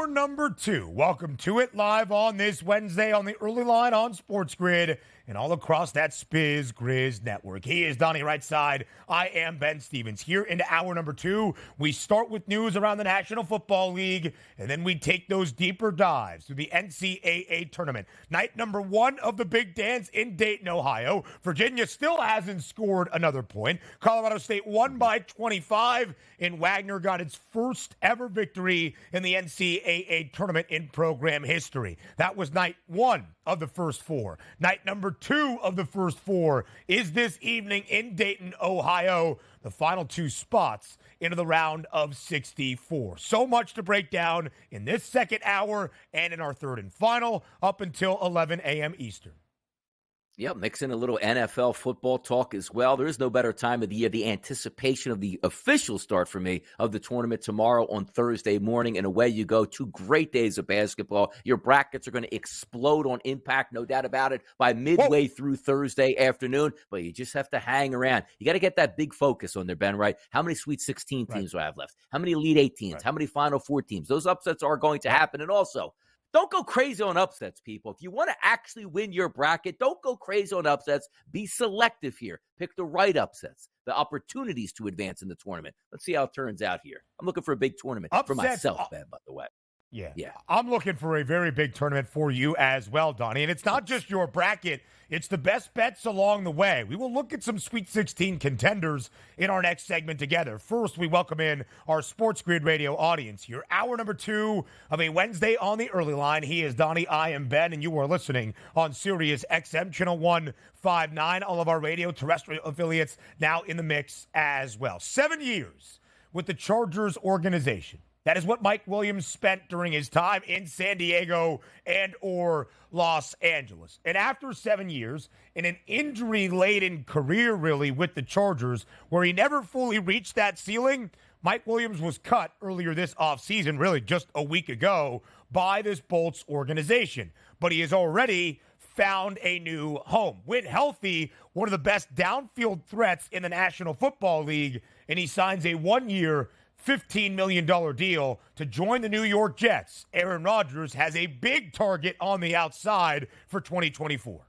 Hour number 2. Welcome to it live on this Wednesday on the early line on SportsGrid and all across that Spiz Grizz network. He is Donnie right side. I am Ben Stevens. Here into hour number 2, we start with news around the National Football League, and then we take those deeper dives through the NCAA Tournament. Night number 1 of the Big Dance in Dayton, Ohio. Virginia still hasn't scored another point. Colorado State won by 25, and Wagner got its first ever victory in the NCAA Tournament in program history. That was night 1 of the first 4. Night number 2 of the first 4 is this evening in Dayton, Ohio. The final 2 spots into the round of 64. So much to break down in this second hour and in our third and final up until 11 a.m. Eastern. Yep, mixing a little NFL football talk as well. There is no better time of the year. The anticipation of the official start for me of the tournament tomorrow on Thursday morning, and away you go. 2 great days of basketball. Your brackets are going to explode on impact, no doubt about it, by midway through Thursday afternoon, but you just have to hang around. You got to get that big focus on there, Ben, right? How many Sweet 16 teams do I have left? How many Elite 8 teams? How many Final 4 teams? Those upsets are going to happen, and also, don't go crazy on upsets, people. If you want to actually win your bracket, don't go crazy on upsets. Be selective here. Pick the right upsets, the opportunities to advance in the tournament. Let's see how it turns out here. I'm looking for a big tournament for myself, Ben, by the way. Yeah. I'm looking for a very big tournament for you as well, Donnie. And it's not just your bracket. It's the best bets along the way. We will look at some Sweet 16 contenders in our next segment together. First, we welcome in our SportsGrid radio audience here. Hour number 2 of a Wednesday on the early line. He is Donnie, I am Ben, and you are listening on Sirius XM Channel 159. All of our radio terrestrial affiliates now in the mix as well. 7 years with the Chargers organization. That is what Mike Williams spent during his time in San Diego and or Los Angeles. And after 7 years, in an injury-laden career, really, with the Chargers, where he never fully reached that ceiling, Mike Williams was cut earlier this offseason, really just a week ago, by this Bolts organization. But he has already found a new home. When healthy, one of the best downfield threats in the National Football League, and he signs a 1-year, $15 million deal to join the New York Jets. Aaron Rodgers has a big target on the outside for 2024.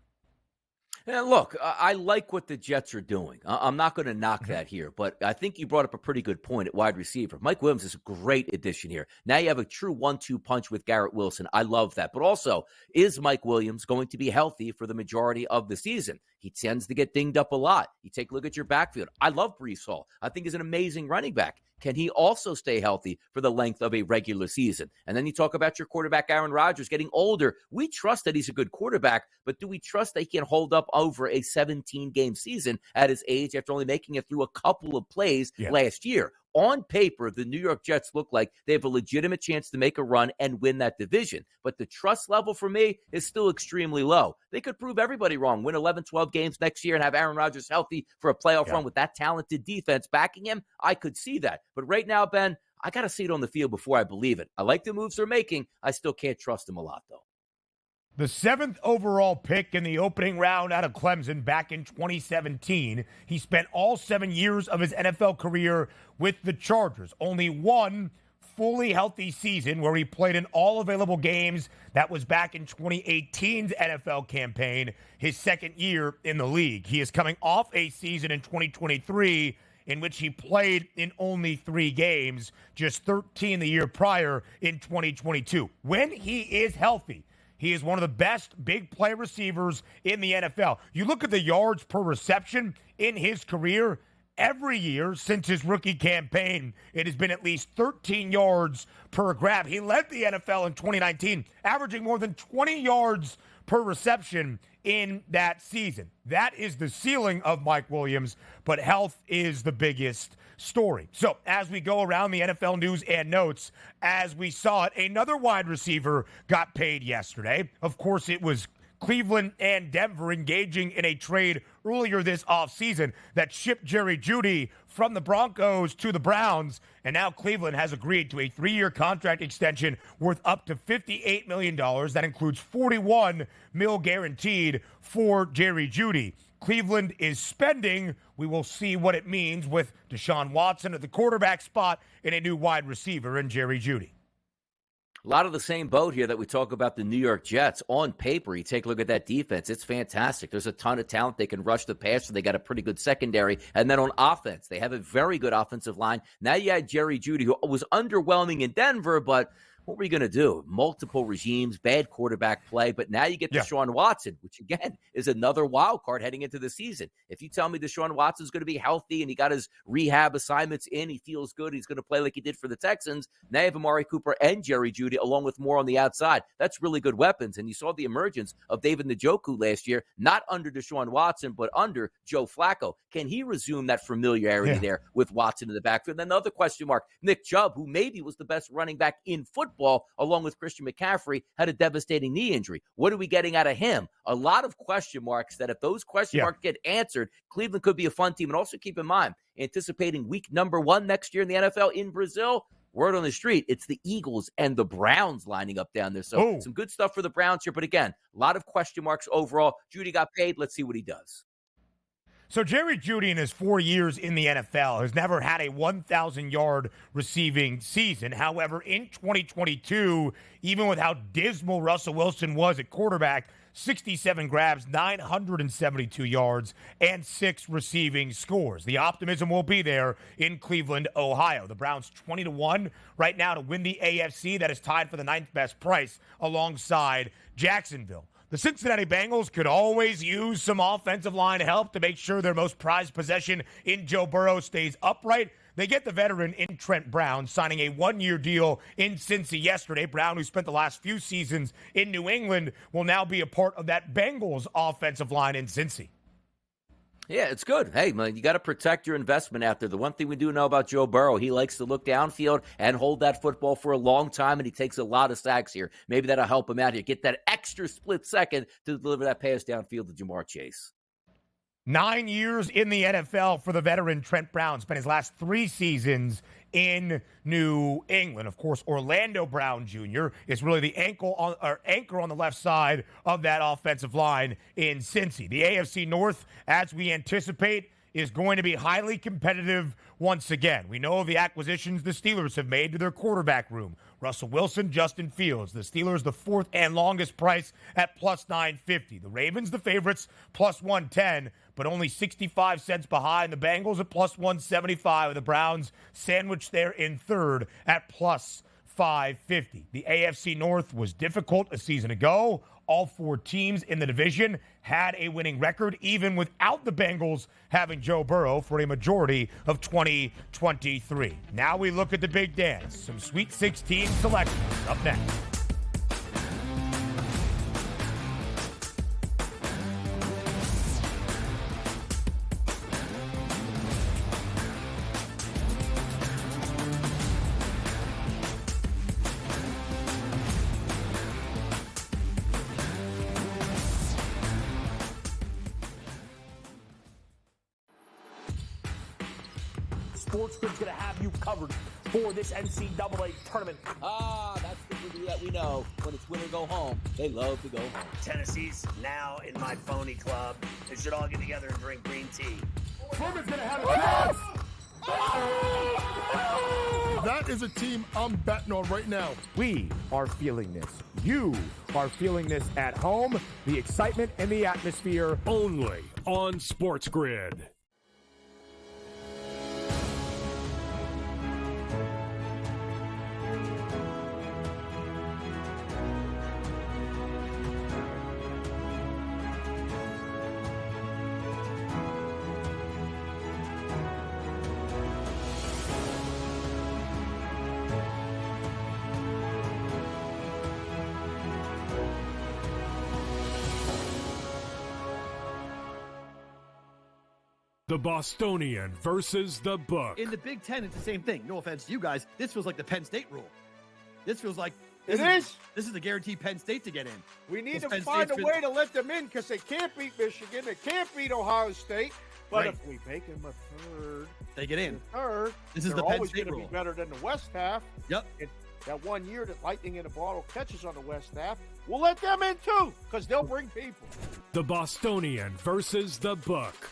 And look, I like what the Jets are doing. I'm not going to knock that here, but I think you brought up a pretty good point at wide receiver. Mike Williams is a great addition here. Now you have a true 1-2 punch with Garrett Wilson. I love that. But also, is Mike Williams going to be healthy for the majority of the season? He tends to get dinged up a lot. You take a look at your backfield. I love Breece Hall. I think he's an amazing running back. Can he also stay healthy for the length of a regular season? And then you talk about your quarterback, Aaron Rodgers, getting older. We trust that he's a good quarterback, but do we trust that he can hold up over a 17-game season at his age after only making it through a couple of plays last year? On paper, the New York Jets look like they have a legitimate chance to make a run and win that division. But the trust level for me is still extremely low. They could prove everybody wrong, win 11, 12 games next year and have Aaron Rodgers healthy for a playoff run with that talented defense backing him. I could see that. But right now, Ben, I got to see it on the field before I believe it. I like the moves they're making. I still can't trust them a lot, though. The 7th overall pick in the opening round out of Clemson back in 2017. He spent all 7 years of his NFL career with the Chargers. Only one fully healthy season where he played in all available games. That was back in 2018's NFL campaign, his second year in the league. He is coming off a season in 2023 in which he played in only 3 games, just 13 the year prior in 2022. When he is healthy, he is one of the best big play receivers in the NFL. You look at the yards per reception in his career, every year since his rookie campaign, it has been at least 13 yards per grab. He led the NFL in 2019, averaging more than 20 yards per reception in that season. That is the ceiling of Mike Williams, but health is the biggest story. So as we go around the NFL news and notes, as we saw it, another wide receiver got paid yesterday. Of course, it was Cleveland and Denver engaging in a trade earlier this offseason that shipped Jerry Jeudy from the Broncos to the Browns, and now Cleveland has agreed to a 3-year contract extension worth up to $58 million. That includes $41 million guaranteed for Jerry Jeudy. Cleveland is spending. We will see what it means with Deshaun Watson at the quarterback spot and a new wide receiver in Jerry Jeudy. A lot of the same boat here that we talk about the New York Jets. On paper, you take a look at that defense. It's fantastic. There's a ton of talent. They can rush the passer. They got a pretty good secondary. And then on offense, they have a very good offensive line. Now you had Jerry Jeudy, who was underwhelming in Denver, but what were you going to do? Multiple regimes, bad quarterback play, but now you get Deshaun Watson, which, again, is another wild card heading into the season. If you tell me Deshaun Watson's going to be healthy and he got his rehab assignments in, he feels good, he's going to play like he did for the Texans, now you have Amari Cooper and Jerry Jeudy, along with more on the outside. That's really good weapons, and you saw the emergence of David Njoku last year, not under Deshaun Watson, but under Joe Flacco. Can he resume that familiarity there with Watson in the backfield? And then the other question mark, Nick Chubb, who maybe was the best running back in football, along with Christian McCaffrey, had a devastating knee injury. What are we getting out of him? A lot of question marks that if those question marks get answered, Cleveland could be a fun team. And also keep in mind, anticipating week number 1 next year in the NFL in Brazil, word on the street, it's the Eagles and the Browns lining up down there. So some good stuff for the Browns here. But again, a lot of question marks overall. Jeudy got paid. Let's see what he does. So Jerry Jeudy in his 4 years in the NFL has never had a 1,000-yard receiving season. However, in 2022, even with how dismal Russell Wilson was at quarterback, 67 grabs, 972 yards, and 6 receiving scores. The optimism will be there in Cleveland, Ohio. The Browns 20-1 right now to win the AFC. That is tied for the 9th best price alongside Jacksonville. The Cincinnati Bengals could always use some offensive line help to make sure their most prized possession in Joe Burrow stays upright. They get the veteran in Trent Brown, signing a 1-year deal in Cincy yesterday. Brown, who spent the last few seasons in New England, will now be a part of that Bengals offensive line in Cincy. Yeah, it's good. Hey, man, you got to protect your investment out there. The one thing we do know about Joe Burrow, he likes to look downfield and hold that football for a long time, and he takes a lot of sacks here. Maybe that'll help him out here. Get that extra split second to deliver that pass downfield to Jamar Chase. 9 years in the NFL for the veteran Trent Brown. Spent his last 3 seasons in New England. Of course, Orlando Brown Jr. is really the anchor on the left side of that offensive line in Cincy. The AFC North, as we anticipate, is going to be highly competitive once again. We know the acquisitions the Steelers have made to their quarterback room. Russell Wilson, Justin Fields. The Steelers, the 4th and longest price at plus 950. The Ravens, the favorites, plus 110, but only 65 cents behind. The Bengals at plus 175. The Browns sandwiched there in 3rd at plus 550. The AFC North was difficult a season ago. All 4 teams in the division had a winning record, even without the Bengals having Joe Burrow for a majority of 2023. Now we look at the big dance. Some Sweet 16 selections up next. SportsGrid's going to have you covered for this NCAA tournament. That's the movie that we know. When it's win or go home, they love to go home. Tennessee's now in my phony club. They should all get together and drink green tea. Furman's going to have a chance. That is a team I'm betting on right now. We are feeling this. You are feeling this at home. The excitement and the atmosphere. Only on SportsGrid. The Bostonian versus the book. In the Big Ten, it's the same thing. No offense to you guys. This feels like the Penn State rule. This feels like This is the guaranteed Penn State to get in. We need Penn to find State's a way to let them in because they can't beat Michigan. They can't beat Ohio State. But Right. if we make them a third, They get in. this is they're the Penn always State going to rule. be better than the West half. Yep. And that 1 year that Lightning in a Bottle catches on the West half, we'll let them in too because they'll bring people. The Bostonian versus the book.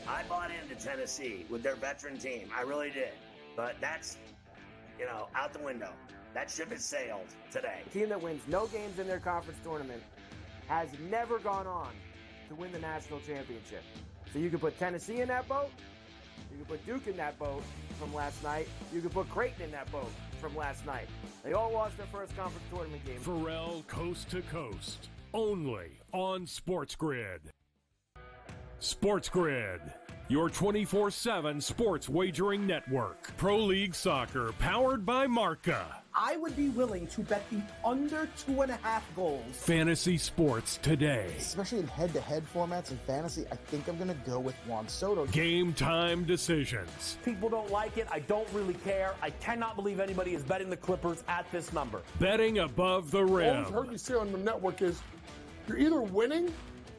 I bought into Tennessee with their veteran team. I really did. But that's out the window. That ship has sailed today. A team that wins no games in their conference tournament has never gone on to win the national championship. So you could put Tennessee in that boat. You could put Duke in that boat from last night. You could put Creighton in that boat from last night. They all lost their first conference tournament game. Pharrell Coast to Coast, only on SportsGrid. SportsGrid, your 24/7 sports wagering network. Pro League Soccer, powered by Marca. I would be willing to bet the under 2.5 goals. Fantasy sports today. Especially in head-to-head formats in fantasy, I think I'm going to go with Juan Soto. Game time decisions. People don't like it. I don't really care. I cannot believe anybody is betting the Clippers at this number. Betting above the All rim. I've heard you say on the network is you're either winning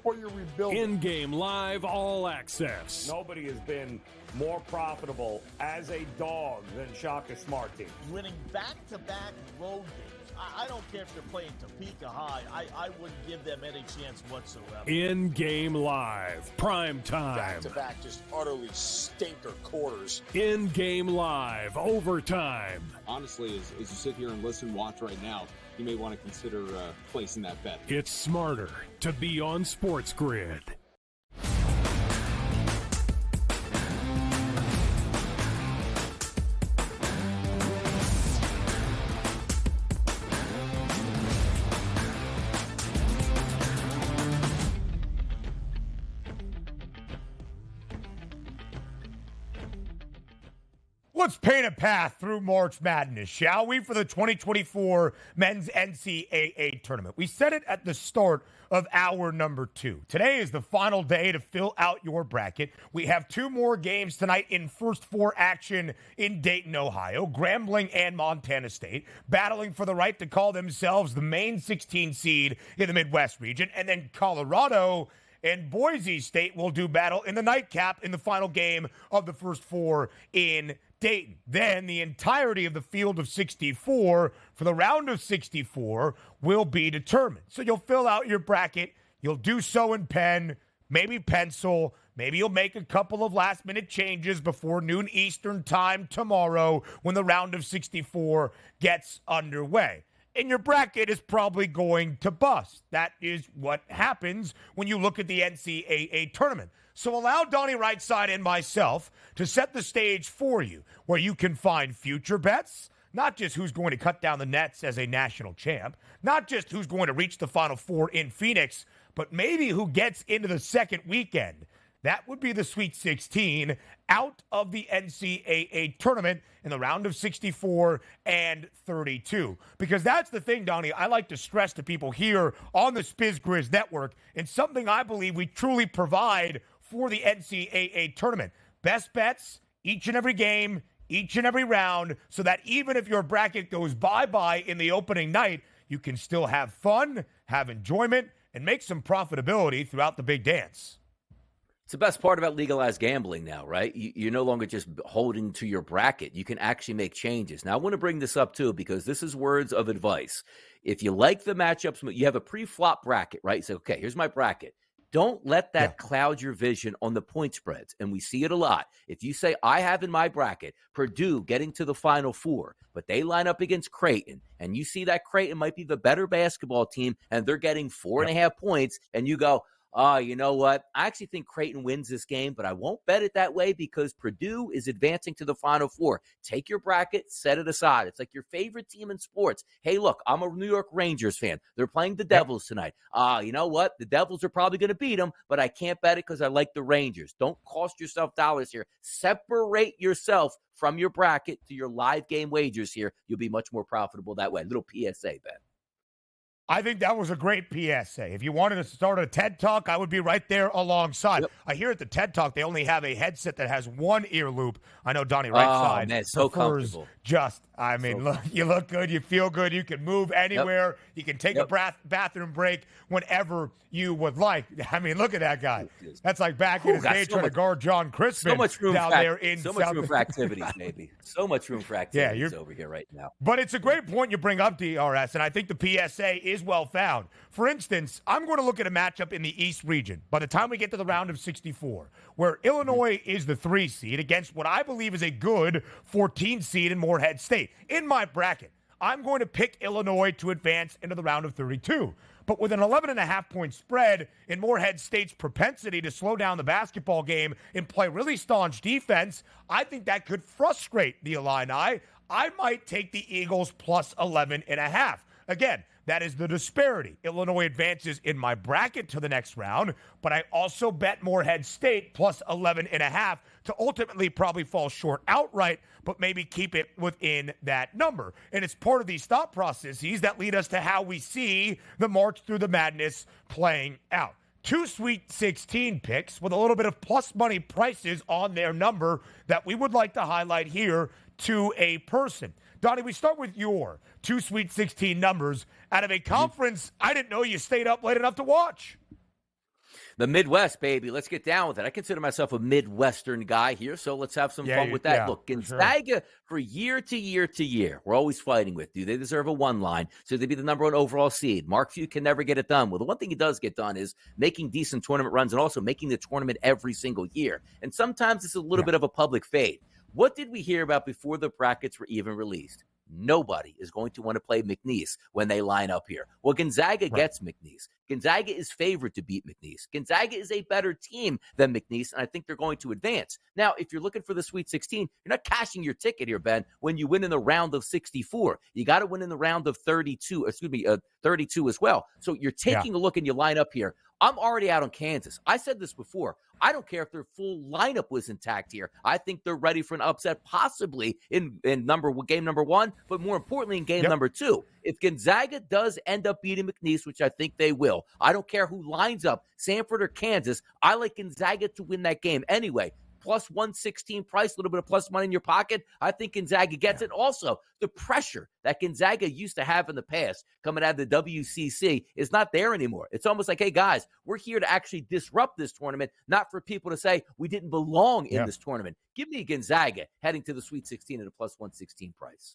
or you're rebuilding. In-game live all access. Nobody has been more profitable as a dog than Shaka Smart team. Winning back-to-back road games. I don't care if they're playing Topeka High. I wouldn't give them any chance whatsoever. In-game live, prime time. Back-to-back, just utterly stinker quarters. In-game live, overtime. Honestly, as you sit here and listen, watch right now, you may want to consider placing that bet. It's smarter to be on SportsGrid. Let's paint a path through March Madness, shall we, for the 2024 Men's NCAA Tournament. We said it at the start of hour number 2. Today is the final day to fill out your bracket. We have 2 more games tonight in first 4 action in Dayton, Ohio. Grambling and Montana State battling for the right to call themselves the main 16 seed in the Midwest region. And then Colorado and Boise State will do battle in the nightcap in the final game of the first 4 in Dayton. Then the entirety of the field of 64 for the round of 64 will be determined. So you'll fill out your bracket. You'll do so in pen, maybe pencil. Maybe you'll make a couple of last-minute changes before noon Eastern time tomorrow when the round of 64 gets underway. And your bracket is probably going to bust. That is what happens when you look at the NCAA tournament. So allow Donnie Rightside and myself to set the stage for you, where you can find future bets, not just who's going to cut down the nets as a national champ, not just who's going to reach the Final Four in Phoenix, but maybe who gets into the second weekend. That would be the Sweet 16 out of the NCAA tournament in the round of 64 and 32. Because that's the thing, Donnie, I like to stress to people here on the SportsGrid network, and something I believe we truly provide for the NCAA tournament. Best bets each and every game, each and every round, so that even if your bracket goes bye-bye in the opening night, you can still have fun, have enjoyment, and make some profitability throughout the big dance. It's the best part about legalized gambling now, right? You're no longer just holding to your bracket. You can actually make changes. Now, I want to bring this up, too, because this is words of advice. If you like the matchups, you have a pre-flop bracket, right? You say, okay, here's my bracket. Don't let that cloud your vision on the point spreads, and we see it a lot. If you say, I have in my bracket Purdue getting to the Final Four, but they line up against Creighton, and you see that Creighton might be the better basketball team, and they're getting 4.5 points, and you go, you know what? I actually think Creighton wins this game, but I won't bet it that way because Purdue is advancing to the Final Four. Take your bracket, set it aside. It's like your favorite team in sports. Hey, look, I'm a New York Rangers fan. They're playing the Devils tonight. You know what? The Devils are probably going to beat them, but I can't bet it because I like the Rangers. Don't cost yourself dollars here. Separate yourself from your bracket to your live game wagers here. You'll be much more profitable that way. Little PSA, Ben. I think that was a great PSA. If you wanted to start a TED Talk, I would be right there alongside. Yep. I hear at the TED Talk they only have a headset that has one ear loop. I know Donnie Rightside so comfortable. Look, you look good, you feel good, you can move anywhere, you can take a bathroom break whenever you would like. I mean, look at that guy. That's like back in his day trying to guard John Crispin down there in South. So much room for activities, maybe. So much room for activities over here right now. But it's a great point you bring up, DRS, and I think the PSA is well found. For instance, I'm going to look at a matchup in the East region by the time we get to the round of 64, where Illinois is the 3 seed against what I believe is a good 14 seed in Morehead State. Hey, in my bracket, I'm going to pick Illinois to advance into the round of 32. But with an 11.5-point spread and Morehead State's propensity to slow down the basketball game and play really staunch defense, I think that could frustrate the Illini. I might take the Eagles plus 11.5. Again, that is the disparity. Illinois advances in my bracket to the next round, but I also bet Morehead State plus 11.5 to ultimately probably fall short outright, but maybe keep it within that number. And it's part of these thought processes that lead us to how we see the march through the madness playing out. 2 Sweet 16 picks with a little bit of plus money prices on their number that we would like to highlight here to a person. Donnie, we start with your 2 Sweet 16 numbers out of a conference I didn't know you stayed up late enough to watch. The Midwest, baby. Let's get down with it. I consider myself a Midwestern guy here, so let's have some fun with that. Yeah, Look, Gonzaga, for year to year to year, we're always fighting with, do they deserve a one line? Should they be the number one overall seed? Mark Few can never get it done. Well, the one thing he does get done is making decent tournament runs and also making the tournament every single year. And sometimes it's a little bit of a public fade. What did we hear about before the brackets were even released? Nobody is going to want to play McNeese when they line up here. Well, Gonzaga gets McNeese. Gonzaga is favored to beat McNeese. Gonzaga is a better team than McNeese, and I think they're going to advance. Now, if you're looking for the Sweet 16, you're not cashing your ticket here, Ben, when you win in the round of 64. You got to win in the round of 32 as well. So you're taking a look and you line up here. I'm already out on Kansas. I said this before. I don't care if their full lineup was intact here. I think they're ready for an upset, possibly in game number 1, but more importantly in game number 2. If Gonzaga does end up beating McNeese, which I think they will, I don't care who lines up, Sanford or Kansas, I like Gonzaga to win that game anyway. Plus 116 price, a little bit of plus money in your pocket. I think Gonzaga gets it. Also, the pressure that Gonzaga used to have in the past coming out of the WCC is not there anymore. It's almost like, hey, guys, we're here to actually disrupt this tournament, not for people to say we didn't belong in this tournament. Give me Gonzaga heading to the Sweet 16 at a plus 116 price.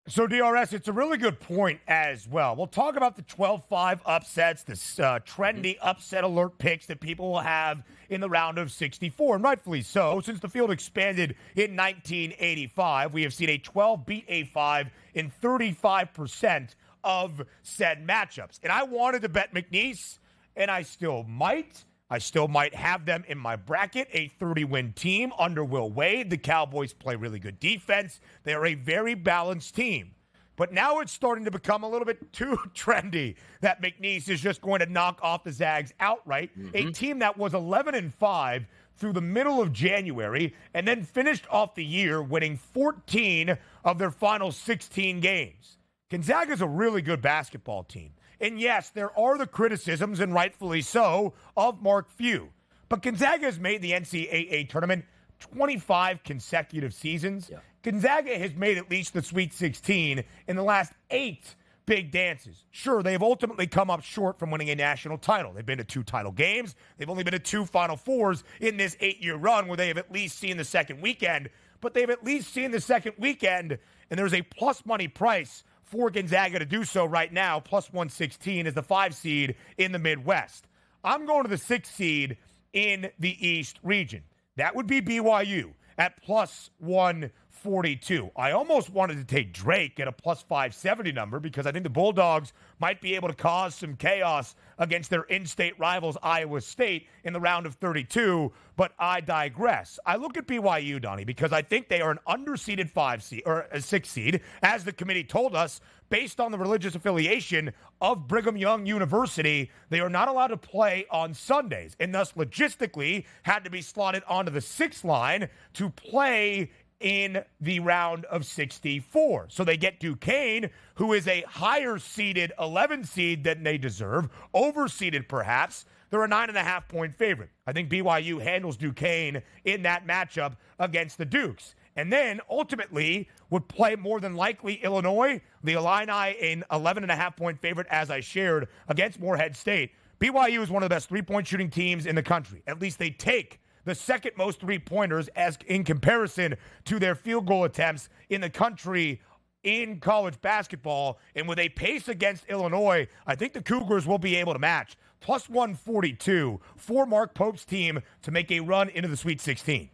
So, DRS, it's a really good point as well. We'll talk about the 12-5 upsets, this trendy upset alert picks that people will have in the round of 64, and rightfully so. Since the field expanded in 1985, we have seen a 12 beat a 5 in 35% of said matchups. And I wanted to bet McNeese, and I still might. I still might have them in my bracket, a 30-win team under Will Wade. The Cowboys play really good defense. They are a very balanced team. But now it's starting to become a little bit too trendy that McNeese is just going to knock off the Zags outright. A team that was 11-5 through the middle of January and then finished off the year winning 14 of their final 16 games. Gonzaga's a really good basketball team. And yes, there are the criticisms, and rightfully so, of Mark Few. But Gonzaga has made the NCAA Tournament 25 consecutive seasons. Gonzaga has made at least the Sweet 16 in the last 8 big dances. Sure, they've ultimately come up short from winning a national title. They've been to 2 title games. They've only been to 2 Final Fours in this 8-year run where they have at least seen the second weekend. But they've at least seen the second weekend, and there's a plus money price for Gonzaga to do so right now. Plus 116 is the 5 seed in the Midwest. I'm going to the 6 seed in the East region. That would be BYU at plus 142. I almost wanted to take Drake at a plus 570 number because I think the Bulldogs might be able to cause some chaos against their in-state rivals, Iowa State, in the round of 32, but I digress. I look at BYU, Donnie, because I think they are an underseeded 5 seed or a 6 seed, as the committee told us, based on the religious affiliation of Brigham Young University. They are not allowed to play on Sundays, and thus logistically had to be slotted onto the 6th line to play in the round of 64. So they get Duquesne, who is a higher seeded 11 seed than they deserve, overseeded perhaps. They're a 9.5-point favorite. I think BYU handles Duquesne in that matchup against the Dukes. And then ultimately would play more than likely Illinois, the Illini an 11.5-point favorite, as I shared, against Morehead State. BYU is one of the best three-point shooting teams in the country. At least they take the second most three-pointers as in comparison to their field goal attempts in the country in college basketball. And with a pace against Illinois, I think the Cougars will be able to match. Plus 142 for Mark Pope's team to make a run into the Sweet 16.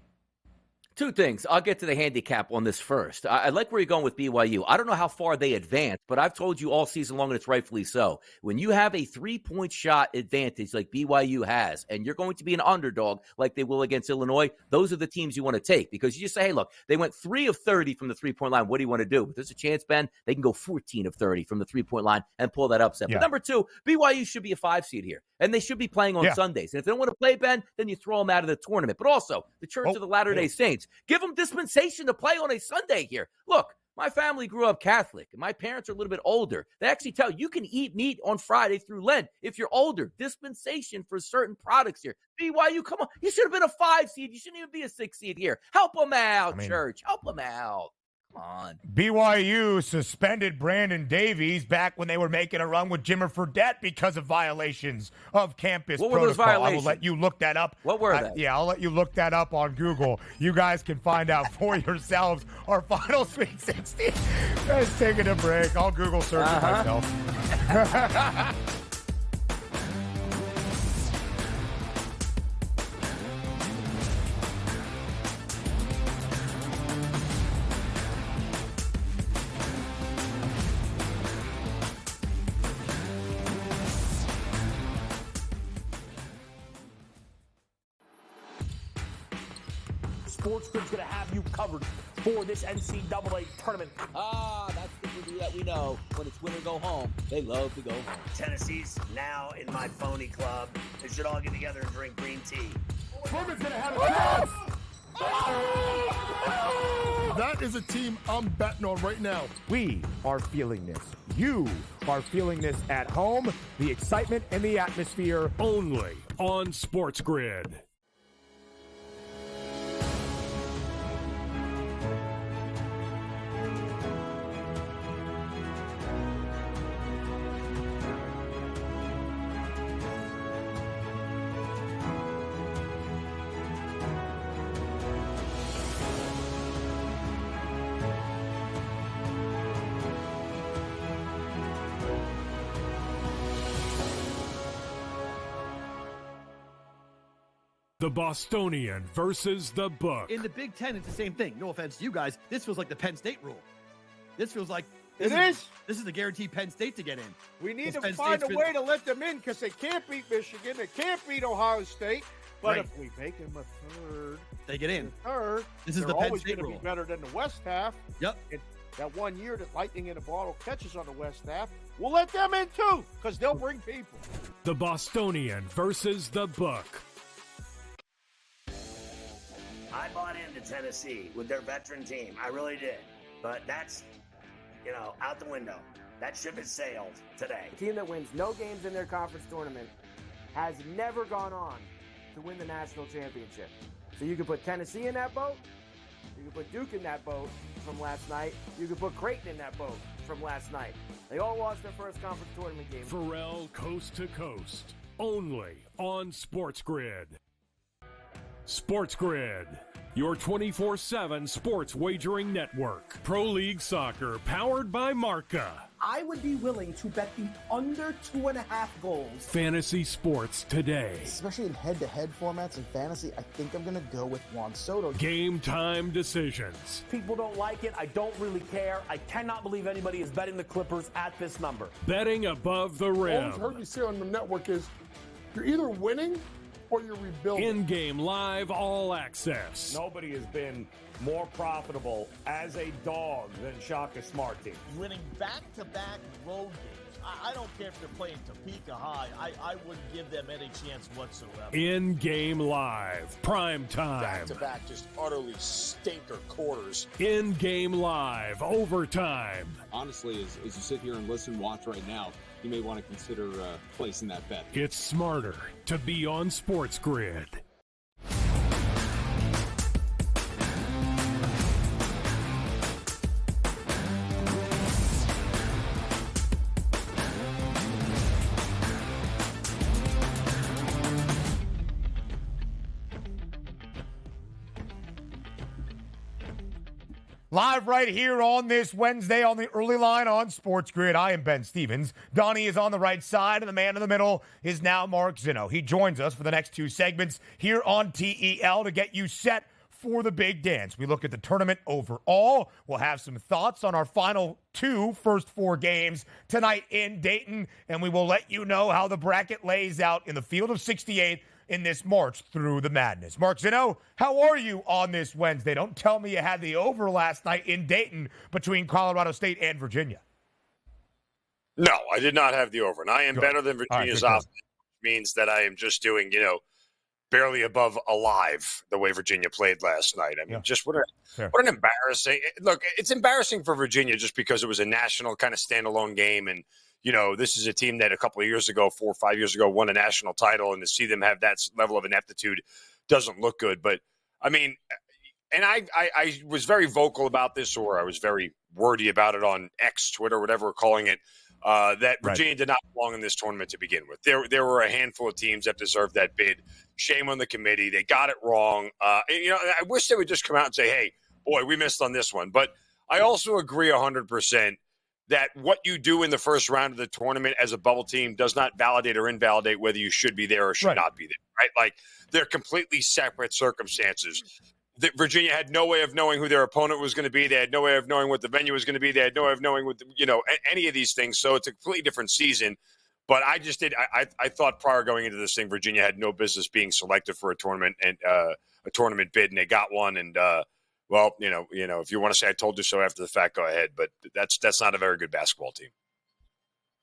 Two things. I'll get to the handicap on this first. I like where you're going with BYU. I don't know how far they advance, but I've told you all season long, and it's rightfully so. When you have a 3-point shot advantage like BYU has, and you're going to be an underdog like they will against Illinois, those are the teams you want to take because you just say, hey, look, they went 3 of 30 from the 3-point line. What do you want to do? But there's a chance, Ben, they can go 14 of 30 from the 3-point line and pull that upset. Yeah. But number two, BYU should be a 5 seed here, and they should be playing on Sundays. And if they don't want to play, Ben, then you throw them out of the tournament. But also, the Church of the Latter-day Saints, give them dispensation to play on a Sunday here. Look, my family grew up Catholic, and my parents are a little bit older. They actually tell you can eat meat on Friday through Lent if you're older. Dispensation for certain products here. BYU, come on. You should have been a 5 seed. You shouldn't even be a 6 seed here. Help them out, Church. Help them out. Come on. BYU suspended Brandon Davies back when they were making a run with Jimmer Fredette because of violations of campus protocol. What were those violations? I will let you look that up. What were they? Yeah, I'll let you look that up on Google. You guys can find out for yourselves. Our final Sweet 16. Let's take a break. I'll Google search it myself. SportsGrid's going to have you covered for this NCAA tournament. That's the movie that we know. When it's win or go home, they love to go home. Tennessee's now in my phony club. They should all get together and drink green tea. Furman's going to have a chance. That is a team I'm betting on right now. We are feeling this. You are feeling this at home. The excitement and the atmosphere. Only on SportsGrid. The Bostonian versus the Book. In the Big Ten, it's the same thing. No offense to you guys. This feels like the Penn State rule. This feels like This is the guaranteed Penn State to get in. We need to Penn find State's a way to let them in because they can't beat Michigan. They can't beat Ohio State. But Right. if we make them a third, They get in. Third, This is they're the Penn always State going to be rule. better than the West half. Yep. And that 1 year that Lightning in a Bottle catches on the West half, we'll let them in too because they'll bring people. The Bostonian versus the Book. I bought into Tennessee with their veteran team. I really did. But that's, out the window. That ship has sailed today. A team that wins no games in their conference tournament has never gone on to win the national championship. So you can put Tennessee in that boat. You can put Duke in that boat from last night. You can put Creighton in that boat from last night. They all lost their first conference tournament game. Pharrell Coast to Coast. Only on SportsGrid. SportsGrid, your 24/7 sports wagering network. Pro League Soccer, powered by Marca. I would be willing to bet the under 2.5 goals. Fantasy sports today. Especially in head-to-head formats in fantasy, I think I'm going to go with Juan Soto. Game time decisions. People don't like it. I don't really care. I cannot believe anybody is betting the Clippers at this number. Betting above the All rim. I've heard you say on the network is you're either winning or you're rebuilding. In-game live all access. Nobody has been more profitable as a dog than Shaka Smart team. Winning back-to-back road games. I don't care if they're playing Topeka High. I wouldn't give them any chance whatsoever. In-game live. Prime time. Back-to-back, just utterly stinker quarters. In-game live. Overtime. Honestly, as you sit here and listen, watch right now, you may want to consider placing that bet. It's smarter to be on SportsGrid. Live right here on this Wednesday on the early line on SportsGrid. I am Ben Stevens. Donnie is on the right side, and the man in the middle is now Mark Zinno. He joins us for the next two segments here on TEL to get you set for the big dance. We look at the tournament overall. We'll have some thoughts on our final first four games tonight in Dayton, and we will let you know how the bracket lays out in the field of 68 in this march through the madness. Mark Zinno, how are you on this Wednesday? Don't tell me you had the over last night in Dayton between Colorado State and Virginia. No, I did not have the over, and I am better than Virginia's offense, which means that I am just doing, barely above alive the way Virginia played last night. I mean, just what an embarrassing – look, it's embarrassing for Virginia just because it was a national kind of standalone game, and, this is a team that a couple of years ago, 4 or 5 years ago, won a national title, and to see them have that level of ineptitude doesn't look good. But, I mean – and I was very vocal about this, or I was very wordy about it on X, Twitter, whatever we're calling it, that Virginia did not belong in this tournament to begin with. There were a handful of teams that deserved that bid. Shame on the committee. They got it wrong. I wish they would just come out and say, hey, boy, we missed on this one. But I also agree 100% that what you do in the first round of the tournament as a bubble team does not validate or invalidate whether you should be there or should not be there, right? Like, they're completely separate circumstances. Virginia had no way of knowing who their opponent was going to be. They had no way of knowing what the venue was going to be. They had no way of knowing what any of these things. So it's a completely different season. But I just did. I thought prior going into this thing, Virginia had no business being selected for a tournament and a tournament bid, and they got one. And if you want to say I told you so after the fact, go ahead. But that's not a very good basketball team.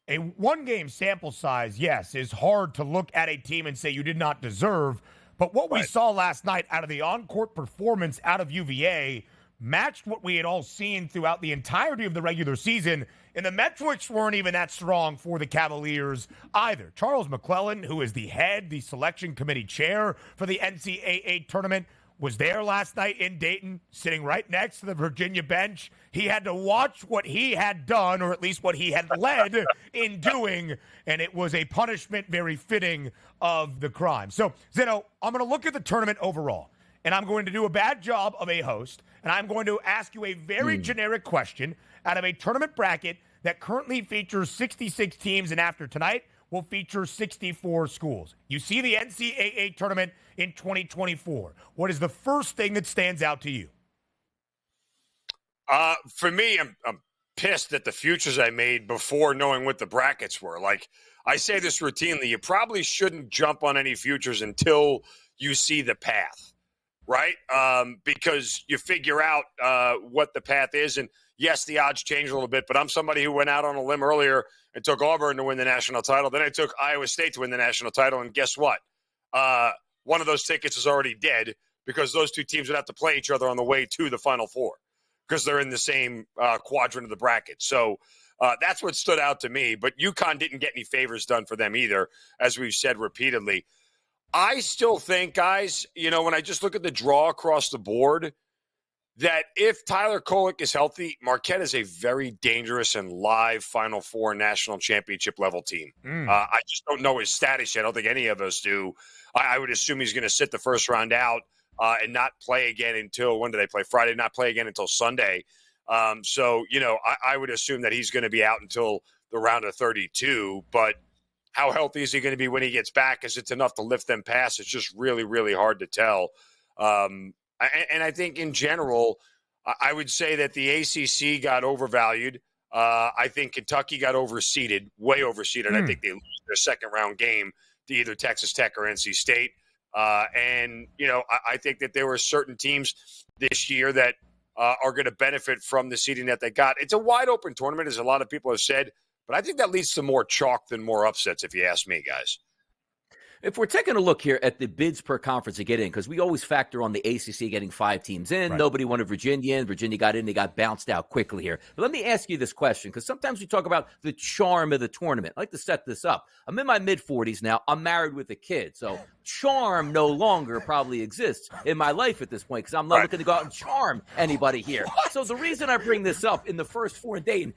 A one-game sample size, yes, is hard to look at a team and say you did not deserve. But what we saw last night out of the on-court performance out of UVA matched what we had all seen throughout the entirety of the regular season, and the metrics weren't even that strong for the Cavaliers either. Charles McClellan, who is the selection committee chair for the NCAA tournament, was there last night in Dayton, sitting right next to the Virginia bench. He had to watch what he had done, or at least what he had led in doing, and it was a punishment very fitting of the crime. So, Zinno, I'm going to look at the tournament overall, and I'm going to do a bad job of a host, and I'm going to ask you a very generic question out of a tournament bracket that currently features 66 teams, and after tonight will feature 64 schools. You see the NCAA tournament in 2024. What is the first thing that stands out to you? For me, I'm pissed at the futures I made before knowing what the brackets were. Like, I say this routinely, you probably shouldn't jump on any futures until you see the path, right? Because you figure out what the path is. And yes, the odds change a little bit, but I'm somebody who went out on a limb earlier and took Auburn to win the national title. Then I took Iowa State to win the national title. And guess what? One of those tickets is already dead because those two teams would have to play each other on the way to the Final Four because they're in the same quadrant of the bracket. So that's what stood out to me. But UConn didn't get any favors done for them either, as we've said repeatedly. I still think, guys, when I just look at the draw across the board, that if Tyler Kolek is healthy, Marquette is a very dangerous and live Final Four national championship level team. I just don't know his status yet. I don't think any of us do. I would assume he's going to sit the first round out and not play again until, when do they play? Friday, not play again until Sunday. I would assume that he's going to be out until the round of 32. But how healthy is he going to be when he gets back? Is it enough to lift them past? It's just really, really hard to tell. And I think in general, I would say that the ACC got overvalued. I think Kentucky got overseeded, way overseeded. I think they lose their second round game to either Texas Tech or NC State. I think that there were certain teams this year that are going to benefit from the seeding that they got. It's a wide open tournament, as a lot of people have said, but I think that leads to more chalk than more upsets, if you ask me, guys. If we're taking a look here at the bids per conference to get in, because we always factor on the ACC getting 5 teams in. Right. Nobody wanted Virginia in. Virginia got in. They got bounced out quickly here. But let me ask you this question, because sometimes we talk about the charm of the tournament. I like to set this up. I'm in my mid-40s now. I'm married with a kid. So charm no longer probably exists in my life at this point, because I'm not looking to go out and charm anybody here. So the reason I bring this up in the first 4 in Dayton,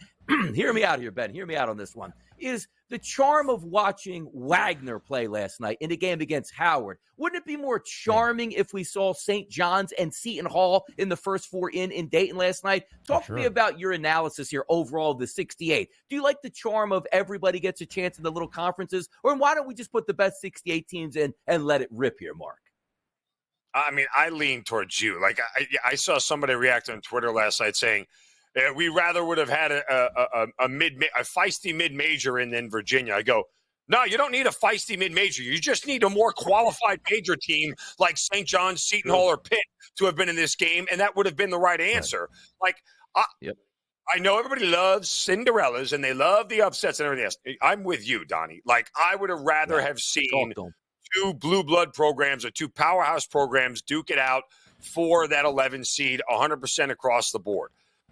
hear me out here, Ben. Hear me out on this one, is the charm of watching Wagner play last night in the game against Howard. Wouldn't it be more charming if we saw St. John's and Seton Hall in the first 4 in Dayton last night? Talk to me about your analysis here overall of the 68. Do you like the charm of everybody gets a chance in the little conferences? Or why don't we just put the best 68 teams in and let it rip here, Mark? I mean, I lean towards you. Like I saw somebody react on Twitter last night saying we rather would have had a feisty mid-major in than Virginia. I go, no, you don't need a feisty mid-major. You just need a more qualified major team like St. John's, Seton Hall, or Pitt to have been in this game, and that would have been the right answer. Right. Like, I know everybody loves Cinderellas and they love the upsets and everything else. I'm with you, Donnie. Like, I would have rather have seen two blue blood programs or two powerhouse programs duke it out for that 11 seed 100% across the board.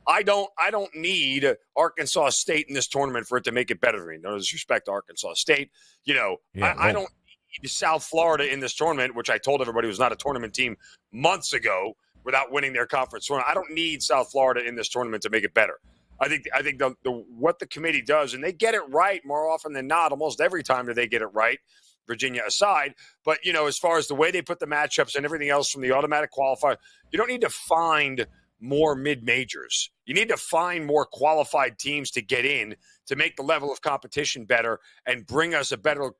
I don't need Arkansas State in this tournament for it to make it better for me. No disrespect to Arkansas State. I don't need South Florida in this tournament, which I told everybody was not a tournament team months ago without winning their conference tournament. I don't need South Florida in this tournament to make it better. I think what the committee does, and they get it right more often than not, almost every time that they get it right, Virginia aside. But, as far as the way they put the matchups and everything else from the automatic qualifier, you don't need to find more mid-majors. You need to find more qualified teams to get in to make the level of competition better and bring us a better,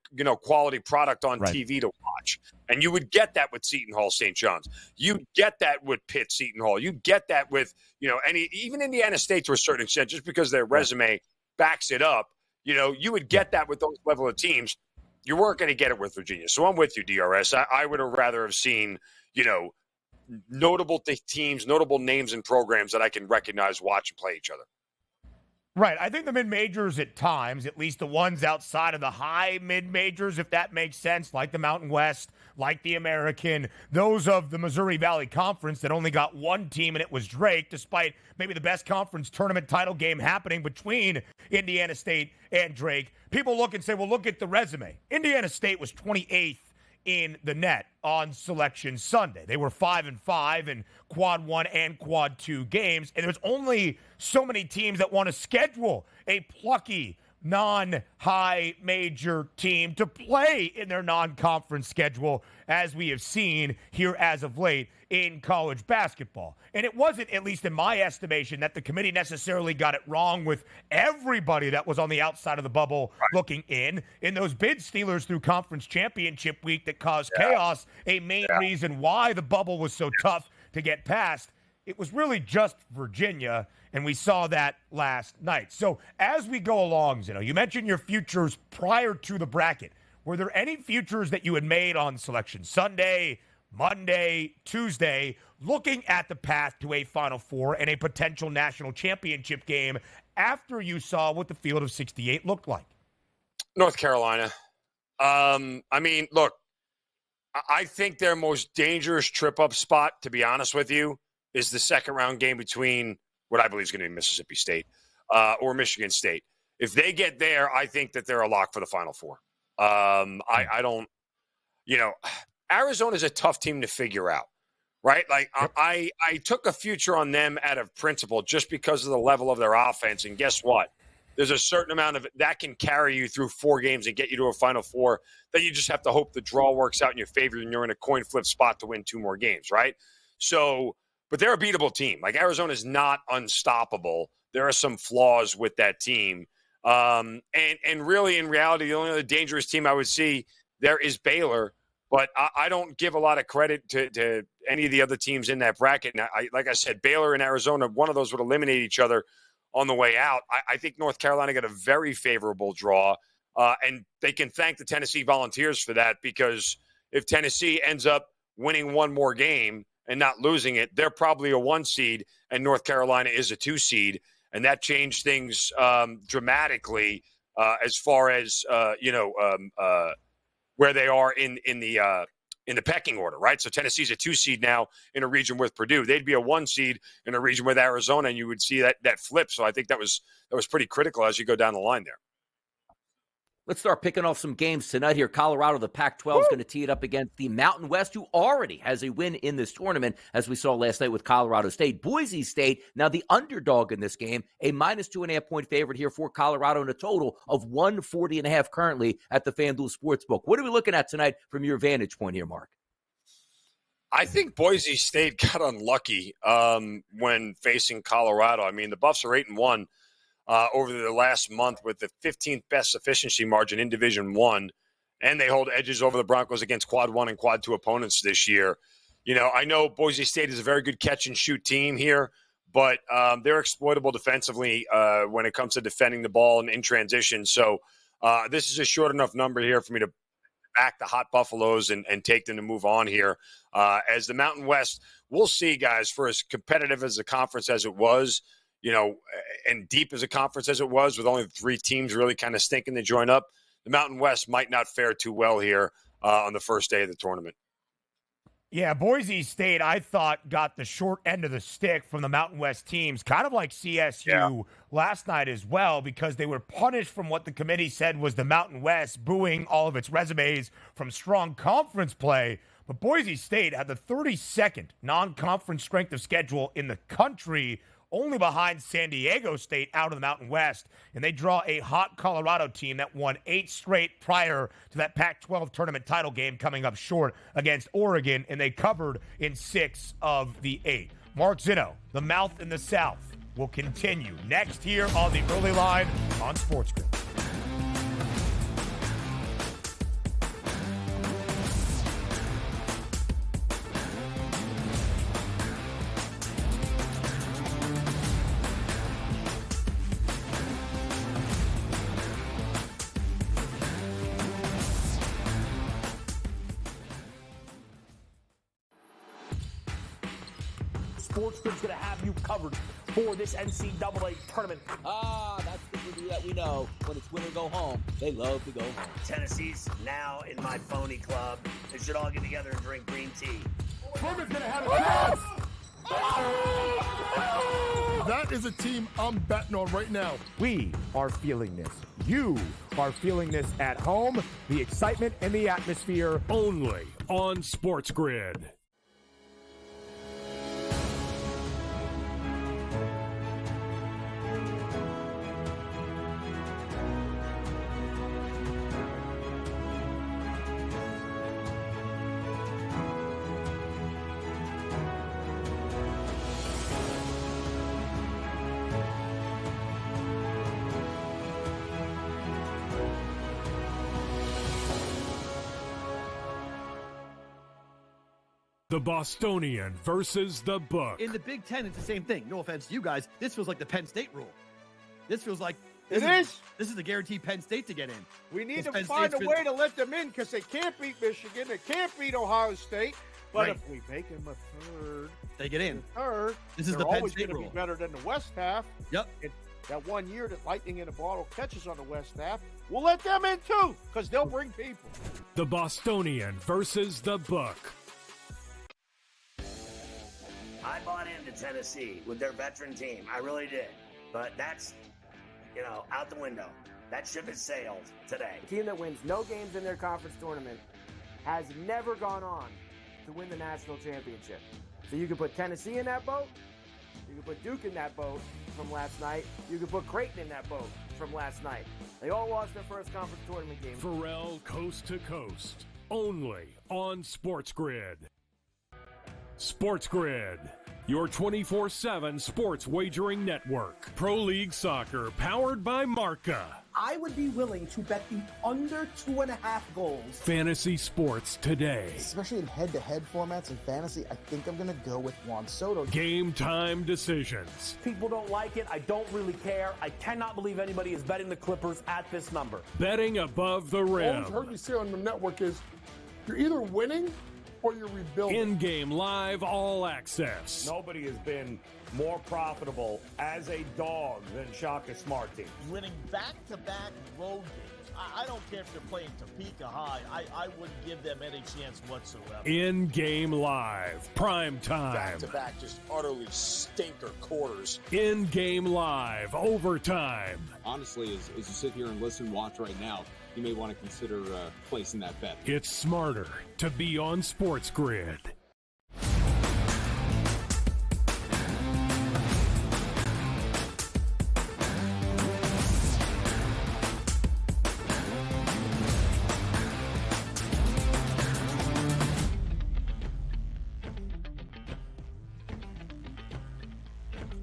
quality product on TV to watch. And you would get that with Seton Hall, St. John's. You get that with Pitt, Seton Hall. You get that with, even Indiana State to a certain extent, just because their resume backs it up. You would get that with those level of teams. You weren't going to get it with Virginia. So I'm with you, DRS. I would have rather have seen, notable teams, notable names and programs that I can recognize, watch, and play each other. Right. I think the mid-majors at times, at least the ones outside of the high mid-majors, if that makes sense, like the Mountain West, like the American, those of the Missouri Valley Conference that only got one team, and it was Drake, despite maybe the best conference tournament title game happening between Indiana State and Drake. People look and say, well, look at the resume. Indiana State was 28th in the net on Selection Sunday. They were 5-5 in Quad 1 and Quad 2 games, and there's only so many teams that want to schedule a plucky non-high major team to play in their non-conference schedule, as we have seen here as of late in college basketball. And it wasn't, at least in my estimation, that the committee necessarily got it wrong with everybody that was on the outside of the bubble looking in those bid stealers through conference championship week that caused chaos. A main reason why the bubble was so tough to get past. It was really just Virginia, and we saw that last night. So as we go along, Zinno, you mentioned your futures prior to the bracket. Were there any futures that you had made on Selection Sunday, Monday, Tuesday, looking at the path to a Final Four and a potential national championship game after you saw what the field of 68 looked like? North Carolina. Look, I think their most dangerous trip-up spot, to be honest with you, is the second-round game between what I believe is going to be Mississippi State or Michigan State. If they get there, I think that they're a lock for the Final Four. I don't, Arizona's a tough team to figure out, right? Like, I took a future on them out of principle just because of the level of their offense, and guess what? There's a certain amount of that can carry you through 4 games and get you to a Final Four. Then you just have to hope the draw works out in your favor and you're in a coin flip spot to win 2 more games, right? So, but they're a beatable team. Like, Arizona's not unstoppable. There are some flaws with that team. And really, in reality, the only other dangerous team I would see there is Baylor. But I don't give a lot of credit to any of the other teams in that bracket. Now, like I said, Baylor and Arizona, one of those would eliminate each other on the way out. I think North Carolina got a very favorable draw, and they can thank the Tennessee Volunteers for that, because if Tennessee ends up winning one more game and not losing it, they're probably a 1 seed, and North Carolina is a 2 seed, and that changed things dramatically as far as where they are in the pecking order, right? So Tennessee's a 2 seed now in a region with Purdue. They'd be a 1 seed in a region with Arizona, and you would see that flip. So I think that was pretty critical as you go down the line there. Let's start picking off some games tonight here. Colorado, the Pac-12, is going to tee it up against the Mountain West, who already has a win in this tournament, as we saw last night with Colorado State. Boise State, now the underdog in this game, a -2.5-point favorite here for Colorado, and a total of 140.5 currently at the FanDuel Sportsbook. What are we looking at tonight from your vantage point here, Mark? I think Boise State got unlucky when facing Colorado. I mean, the Buffs are 8-1. Over the last month with the 15th best efficiency margin in Division I, and they hold edges over the Broncos against Quad 1 and Quad 2 opponents this year. I know Boise State is a very good catch and shoot team here, but they're exploitable defensively when it comes to defending the ball and in transition. So this is a short enough number here for me to back the Hot Buffaloes and take them to move on here. As the Mountain West, we'll see, guys, for as competitive as a conference as it was, and deep as a conference as it was, with only 3 teams really kind of stinking to join up, the Mountain West might not fare too well here on the first day of the tournament. Yeah, Boise State, I thought, got the short end of the stick from the Mountain West teams, kind of like CSU last night as well, because they were punished from what the committee said was the Mountain West booing all of its resumes from strong conference play. But Boise State had the 32nd non-conference strength of schedule in the country, only behind San Diego State out of the Mountain West, and they draw a hot Colorado team that won 8 straight prior to that Pac-12 tournament title game coming up short against Oregon, and they covered in 6 of the 8. Mark Zinno, the mouth in the South, will continue next here on the early line on SportsGrid. SportsGrid's going to have you covered for this NCAA tournament. That's the movie that we know. When it's win or go home, they love to go home. Tennessee's now in my phony club. They should all get together and drink green tea. Furman's going to have a chance. That is a team I'm betting on right now. We are feeling this. You are feeling this at home. The excitement and the atmosphere. Only on SportsGrid. The Bostonian versus the Book. In the Big Ten, it's the same thing. No offense to you guys. This feels like the Penn State rule. This feels like This is the guaranteed Penn State to get in. We need to Penn find State's a way to let them in because they can't beat Michigan. They can't beat Ohio State. But Right. if we make them a third, They get in. Third, This is they're the Penn always State going to rule. be better than the West half. Yep. And that 1 year that lightning in a bottle catches on the West half, we'll let them in too because they'll bring people. The Bostonian versus the Book. I bought into Tennessee with their veteran team. I really did. But that's, out the window. That ship has sailed today. A team that wins no games in their conference tournament has never gone on to win the national championship. So you can put Tennessee in that boat. You can put Duke in that boat from last night. You can put Creighton in that boat from last night. They all lost their first conference tournament game. Pharrell Coast to Coast. Only on SportsGrid. SportsGrid, your 24/7 sports wagering network. Pro League Soccer, powered by Marca. I would be willing to bet the under 2.5 goals. Fantasy sports today. Especially in head-to-head formats in fantasy, I think I'm going to go with Juan Soto. Game time decisions. People don't like it. I don't really care. I cannot believe anybody is betting the Clippers at this number. Betting above the All rim. I've heard you say on the network is you're either winning or you're rebuilding. In-game live all access. Nobody has been more profitable as a dog than Shaka Smart team. Winning back-to-back road games. I don't care if they're playing Topeka High. I wouldn't give them any chance whatsoever. In-game live. Prime time. Back-to-back, just utterly stinker quarters. In-game live. Overtime. Honestly, as you sit here and listen, watch right now, you may want to consider placing that bet. It's smarter to be on SportsGrid.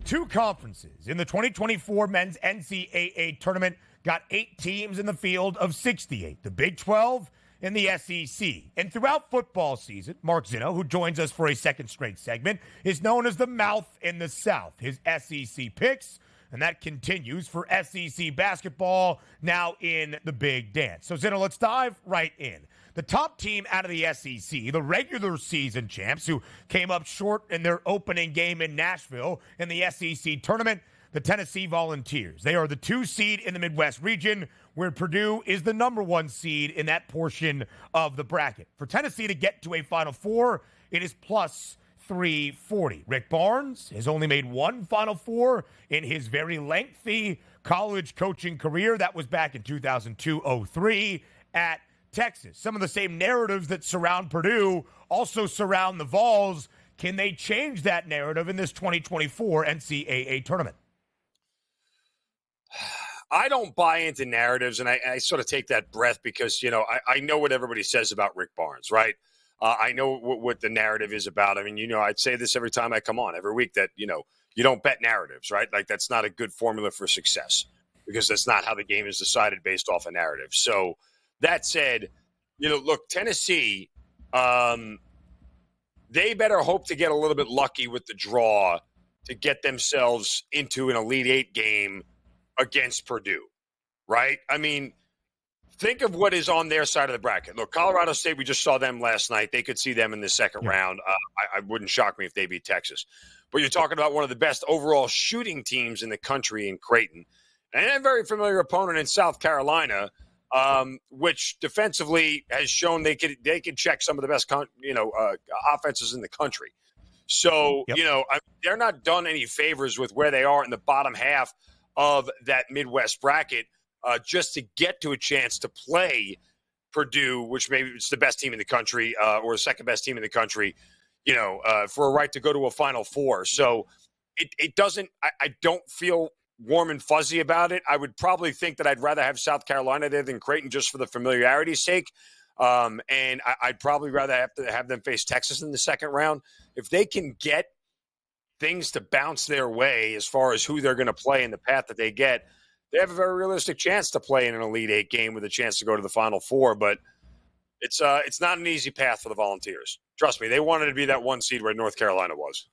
Two conferences in the 2024 men's NCAA tournament got 8 teams in the field of 68. The Big 12 in the SEC. And throughout football season, Mark Zinno, who joins us for a second straight segment, is known as the mouth in the South. His SEC picks, and that continues for SEC basketball now in the big dance. So, Zinno, let's dive right in. The top team out of the SEC, the regular season champs who came up short in their opening game in Nashville in the SEC tournament, the Tennessee Volunteers. They are the 2 seed in the Midwest region, where Purdue is the number 1 seed in that portion of the bracket. For Tennessee to get to a Final Four, it is plus 340. Rick Barnes has only made 1 Final Four in his very lengthy college coaching career. That was back in 2002-03 at Texas. Some of the same narratives that surround Purdue also surround the Vols. Can they change that narrative in this 2024 NCAA tournament? I don't buy into narratives, and I sort of take that breath because, I know what everybody says about Rick Barnes, right? I know what the narrative is about. I mean, I'd say this every time I come on, every week, that, you don't bet narratives, right? Like, that's not a good formula for success because that's not how the game is decided based off a narrative. So, that said, look, Tennessee, they better hope to get a little bit lucky with the draw to get themselves into an Elite Eight game against Purdue, right? I mean, think of what is on their side of the bracket. Look, Colorado State, we just saw them last night. They could see them in the second round. I wouldn't shock me if they beat Texas. But you're talking about one of the best overall shooting teams in the country in Creighton, and a very familiar opponent in South Carolina, which defensively has shown they could check some of the best offenses in the country. So, they're not done any favors with where they are in the bottom half of that Midwest bracket just to get to a chance to play Purdue, which maybe it's the best team in the country or the second best team in the country, for a right to go to a Final Four. So it doesn't – I don't feel – warm and fuzzy about it. I would probably think that I'd rather have South Carolina there than Creighton just for the familiarity's sake. And I'd probably rather have them face Texas in the second round. If they can get things to bounce their way as far as who they're going to play and the path that they get, they have a very realistic chance to play in an Elite Eight game with a chance to go to the Final Four. But it's not an easy path for the Volunteers. Trust me, they wanted to be that 1 seed where North Carolina was.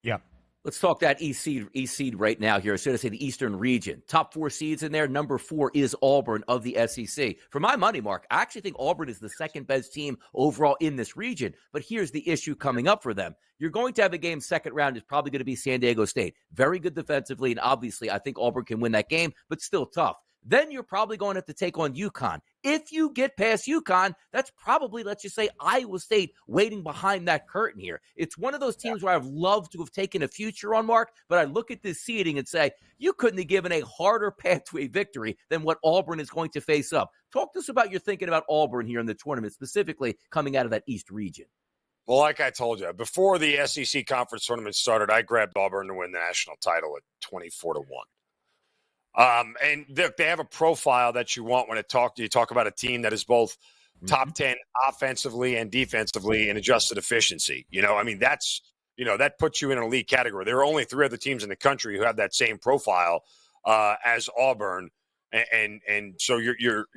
Yeah. Let's talk that East seed right now here. I should say the Eastern region. Top 4 seeds in there. Number 4 is Auburn of the SEC. For my money, Mark, I actually think Auburn is the second best team overall in this region. But here's the issue coming up for them. You're going to have a game second round is probably going to be San Diego State. Very good defensively, and obviously I think Auburn can win that game, but still tough. Then you're probably going to have to take on UConn. If you get past UConn, that's probably, let's just say, Iowa State waiting behind that curtain here. It's one of those teams where I've loved to have taken a future on, Mark, but I look at this seeding and say, you couldn't have given a harder path to a victory than what Auburn is going to face up. Talk to us about your thinking about Auburn here in the tournament, specifically coming out of that East region. Well, like I told you, before the SEC conference tournament started, I grabbed Auburn to win the national title at 24-1. And they have a profile that you want when you talk about a team that is both top 10 offensively and defensively in adjusted efficiency. That puts you in an elite category. There are only 3 other teams in the country who have that same profile as Auburn. And so you're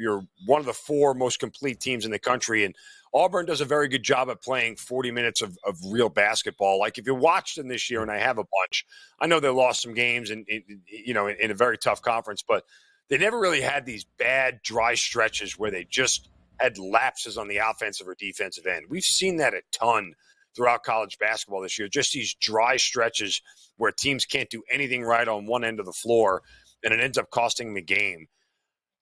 one of the 4 most complete teams in the country. And Auburn does a very good job at playing 40 minutes of real basketball. Like if you watched them this year, and I have a bunch, I know they lost some games in a very tough conference, but they never really had these bad dry stretches where they just had lapses on the offensive or defensive end. We've seen that a ton throughout college basketball this year, just these dry stretches where teams can't do anything right on one end of the floor, and it ends up costing them a game.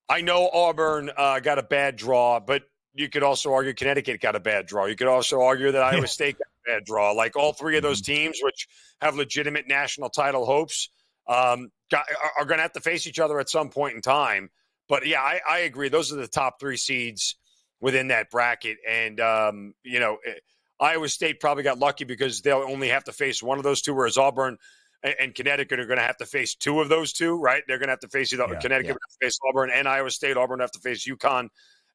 I know Auburn got a bad draw, but you could also argue Connecticut got a bad draw. You could also argue that Iowa State got a bad draw. Like all 3 of those teams, which have legitimate national title hopes, are going to have to face each other at some point in time. But, yeah, I agree. Those are the top 3 seeds within that bracket. And, Iowa State probably got lucky because they'll only have to face one of those 2, whereas Auburn and Connecticut are going to have to face 2 of those 2, right? They're going to have to face Connecticut will have to face Auburn and Iowa State. Auburn will have to face UConn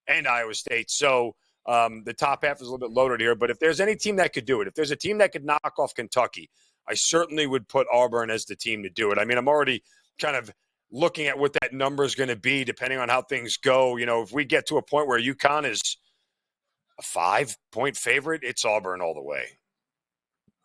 and Iowa State. So the top half is a little bit loaded here. But if there's any team that could do it, if there's a team that could knock off Kentucky, I certainly would put Auburn as the team to do it. I mean, I'm already kind of looking at what that number is going to be, depending on how things go. If we get to a point where UConn is a 5-point favorite, it's Auburn all the way.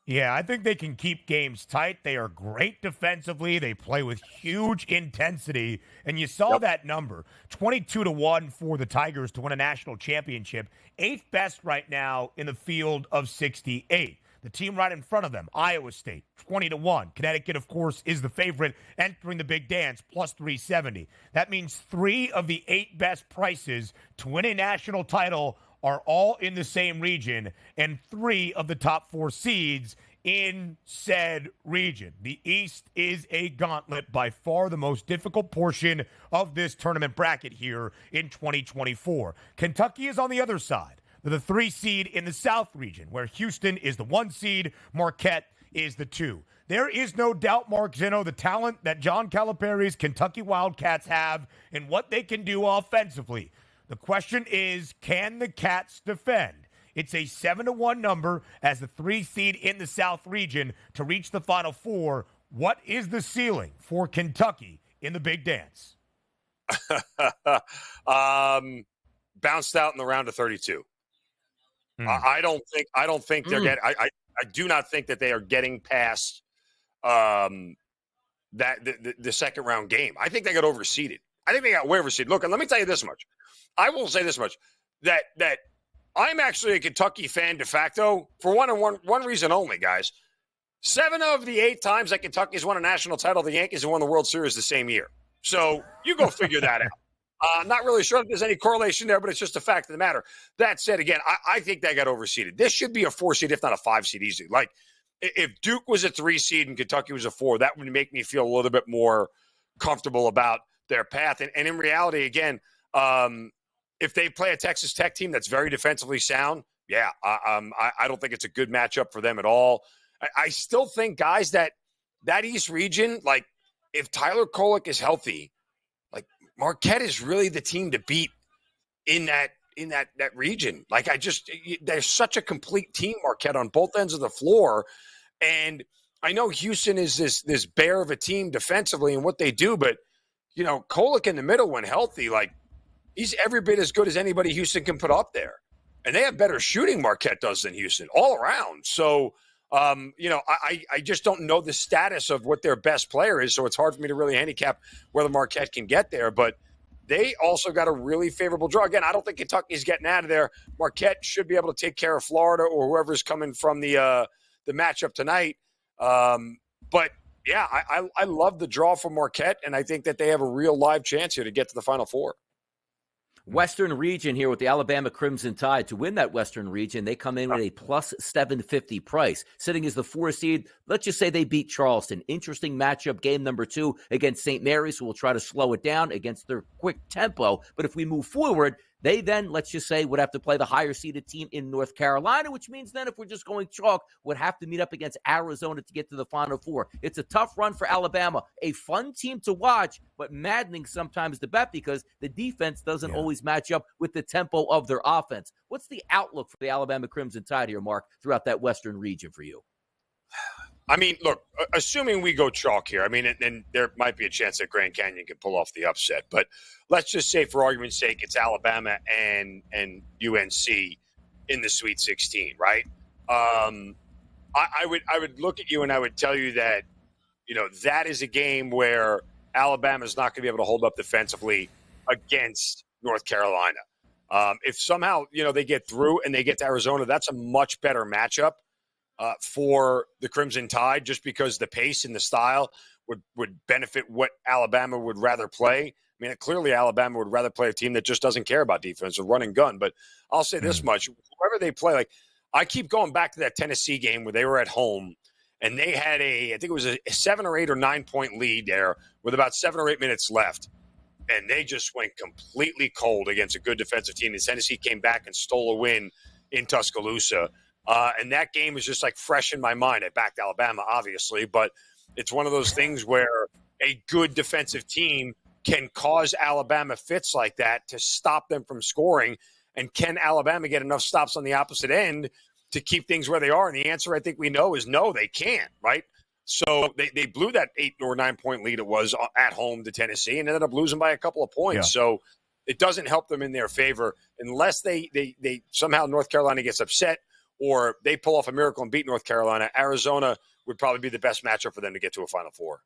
Yeah, I think they can keep games tight. They are great defensively. They play with huge intensity. And you saw that number, 22-1 for the Tigers to win a national championship. 8th best right now in the field of 68. The team right in front of them, Iowa State, 20-1. Connecticut, of course, is the favorite entering the big dance, plus 370. That means 3 of the 8 best prices to win a national title are all in the same region, and 3 of the top 4 seeds in said region. The East is a gauntlet, by far the most difficult portion of this tournament bracket here in 2024. Kentucky is on the other side. They're the 3 seed in the South region, where Houston is the 1 seed, Marquette is the 2. There is no doubt, Mark Zinno, the talent that John Calipari's Kentucky Wildcats have and what they can do offensively. The question is, can the Cats defend? It's a 7-1 number as the 3 seed in the South region to reach the Final Four. What is the ceiling for Kentucky in the big dance? Bounced out in the round of 32. I don't think they're getting. I do not think that they are getting past the second round game. I think they got overseeded. I think they got way overseeded. Look, and let me tell you this much. I will say this much, that I'm actually a Kentucky fan de facto for one reason only, guys. 7 of the 8 times that Kentucky's won a national title, the Yankees have won the World Series the same year. So you go figure that out. Not really sure if there's any correlation there, but it's just a fact of the matter. That said, again, I think they got overseeded. This should be a 4 seed, if not a 5 seed easy. Like, if Duke was a 3 seed and Kentucky was a 4, that would make me feel a little bit more comfortable about their path. And in reality, again, if they play a Texas Tech team that's very defensively sound, I don't think it's a good matchup for them at all. I still think, guys, that East region, like, if Tyler Kolek is healthy, like, Marquette is really the team to beat in that region. Like, there's such a complete team, Marquette, on both ends of the floor. And I know Houston is this bear of a team defensively and what they do, but, Kolek in the middle when healthy, like, he's every bit as good as anybody Houston can put up there. And they have better shooting, Marquette does, than Houston, all around. So, I just don't know the status of what their best player is, so it's hard for me to really handicap whether Marquette can get there. But they also got a really favorable draw. Again, I don't think Kentucky's getting out of there. Marquette should be able to take care of Florida or whoever's coming from the matchup tonight. But, yeah, I love the draw for Marquette, and I think that they have a real live chance here to get to the Final Four. Western region here with the Alabama Crimson Tide. To win that Western region, they come in with a plus 750 price. Sitting as the 4 seed, let's just say they beat Charleston. Interesting matchup, game number 2 against St. Mary's, who will try to slow it down against their quick tempo. But if we move forward, they then, let's just say, would have to play the higher-seeded team in North Carolina, which means then if we're just going chalk, would have to meet up against Arizona to get to the Final Four. It's a tough run for Alabama. A fun team to watch, but maddening sometimes to bet because the defense doesn't always match up with the tempo of their offense. What's the outlook for the Alabama Crimson Tide here, Mark, throughout that Western region for you? I mean, look, assuming we go chalk here, I mean, and there might be a chance that Grand Canyon can pull off the upset. But let's just say, for argument's sake, it's Alabama and UNC in the Sweet 16, right? I would look at you and I would tell you that, that is a game where Alabama's not going to be able to hold up defensively against North Carolina. If somehow, they get through and they get to Arizona, that's a much better matchup for the Crimson Tide, just because the pace and the style would benefit what Alabama would rather play. I mean, clearly Alabama would rather play a team that just doesn't care about defense or run and gun. But I'll say this much, whoever they play, like, I keep going back to that Tennessee game where they were at home and they had I think it was a 7 or 8 or 9 point lead there with about 7 or 8 minutes left. And they just went completely cold against a good defensive team. And Tennessee came back and stole a win in Tuscaloosa. And that game is just like fresh in my mind. I backed Alabama, obviously, but it's one of those things where a good defensive team can cause Alabama fits like that to stop them from scoring. And can Alabama get enough stops on the opposite end to keep things where they are? And the answer I think we know is no, they can't, right? So they blew that 8 or 9 point lead it was at home to Tennessee and ended up losing by a couple of points. Yeah. So it doesn't help them in their favor unless they somehow North Carolina gets upset or they pull off a miracle and beat North Carolina. Arizona would probably be the best matchup for them to get to a Final Four.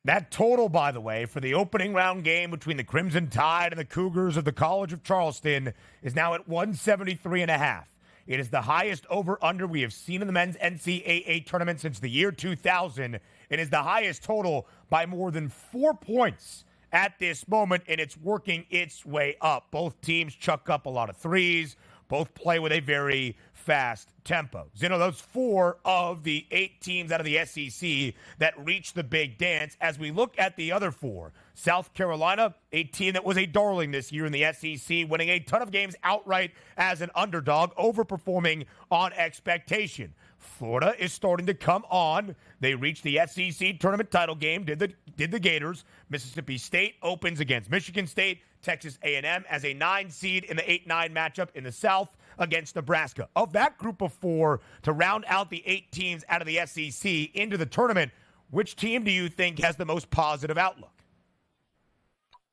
That total, by the way, for the opening round game between the Crimson Tide and the Cougars of the College of Charleston is now at 173.5. It is the highest over-under we have seen in the men's NCAA tournament since the year 2000. It is the highest total by more than 4 points at this moment, and it's working its way up. Both teams chuck up a lot of threes. Both play with a very fast tempo. Zinno, those 4 of the 8 teams out of the SEC that reached the big dance. As we look at the other 4, South Carolina, a team that was a darling this year in the SEC, winning a ton of games outright as an underdog, overperforming on expectation. Florida is starting to come on. They reached the SEC tournament title game, did the Gators. Mississippi State opens against Michigan State. Texas A&M as a 9 seed in the 8-9 matchup in the South against Nebraska. Of that group of 4 to round out the 8 teams out of the SEC into the tournament, which team do you think has the most positive outlook?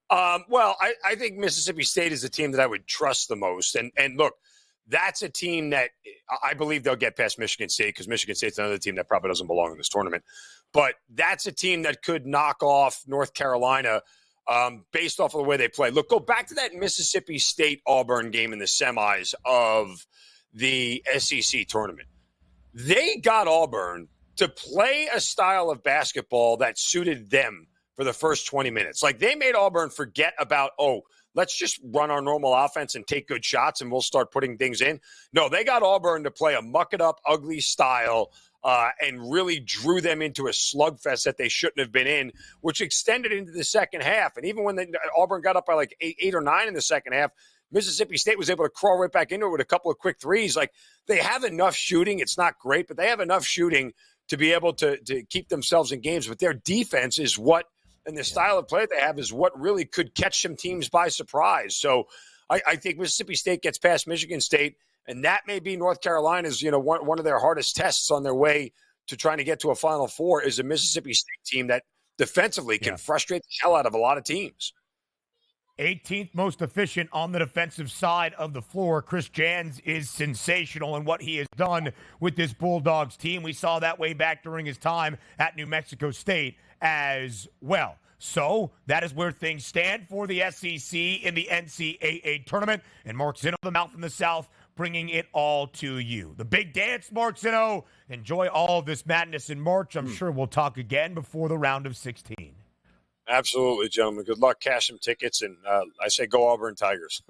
Well, I think Mississippi State is the team that I would trust the most. And look, that's a team that I believe they'll get past Michigan State because Michigan State's another team that probably doesn't belong in this tournament. But that's a team that could knock off North Carolina based off of the way they play. Look, go back to that Mississippi State-Auburn game in the semis of the SEC tournament. They got Auburn to play a style of basketball that suited them for the first 20 minutes. Like, they made Auburn forget about, let's just run our normal offense and take good shots and we'll start putting things in. No, they got Auburn to play a muck-it-up, ugly style and really drew them into a slugfest that they shouldn't have been in, which extended into the second half. And even when Auburn got up by like 8 or 9 in the second half, Mississippi State was able to crawl right back into it with a couple of quick threes. Like, they have enough shooting. It's not great, but they have enough shooting to be able to keep themselves in games. But their defense is what, and the style of play they have is what really could catch some teams by surprise. So I think Mississippi State gets past Michigan State, and that may be North Carolina's, one of their hardest tests on their way to trying to get to a Final Four is a Mississippi State team that defensively can frustrate the hell out of a lot of teams. 18th most efficient on the defensive side of the floor. Chris Jans is sensational in what he has done with this Bulldogs team. We saw that way back during his time at New Mexico State as well. So that is where things stand for the SEC in the NCAA tournament. And Mark Zinno, the mouth in the South, bringing it all to you. The big dance, Mark Zinno. Enjoy all of this madness in March. I'm sure we'll talk again before the round of 16. Absolutely, gentlemen. Good luck. Cash some tickets. And I say go Auburn Tigers.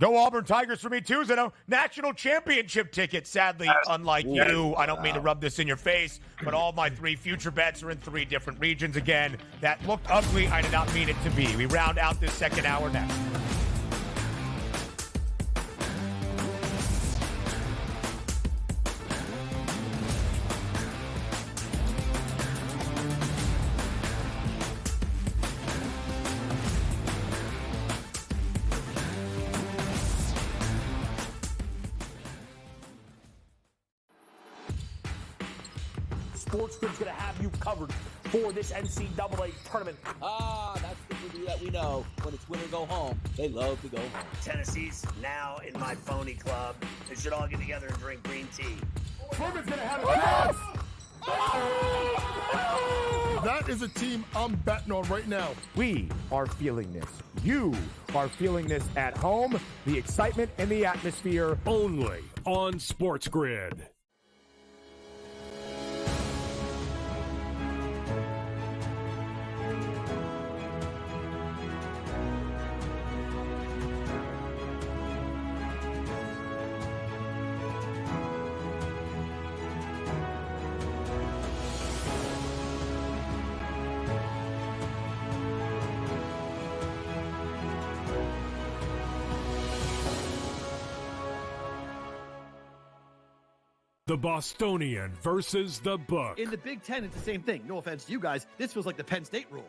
Go Auburn Tigers for me, too, Zinno. National championship ticket, sadly, unlike you. I don't mean to rub this in your face, but all my 3 future bets are in 3 different regions. Again, that looked ugly. I did not mean it to be. We round out this second hour next. SportsGrid's going to have you covered for this NCAA tournament. That's the movie that we know. When it's win or go home, they love to go home. Tennessee's now in my phony club. They should all get together and drink green tea. Furman's going to have a That is a team I'm betting on right now. We are feeling this. You are feeling this at home. The excitement and the atmosphere. Only on SportsGrid. The Bostonian versus the Book. In the Big Ten, it's the same thing. No offense to you guys. This feels like the Penn State rule.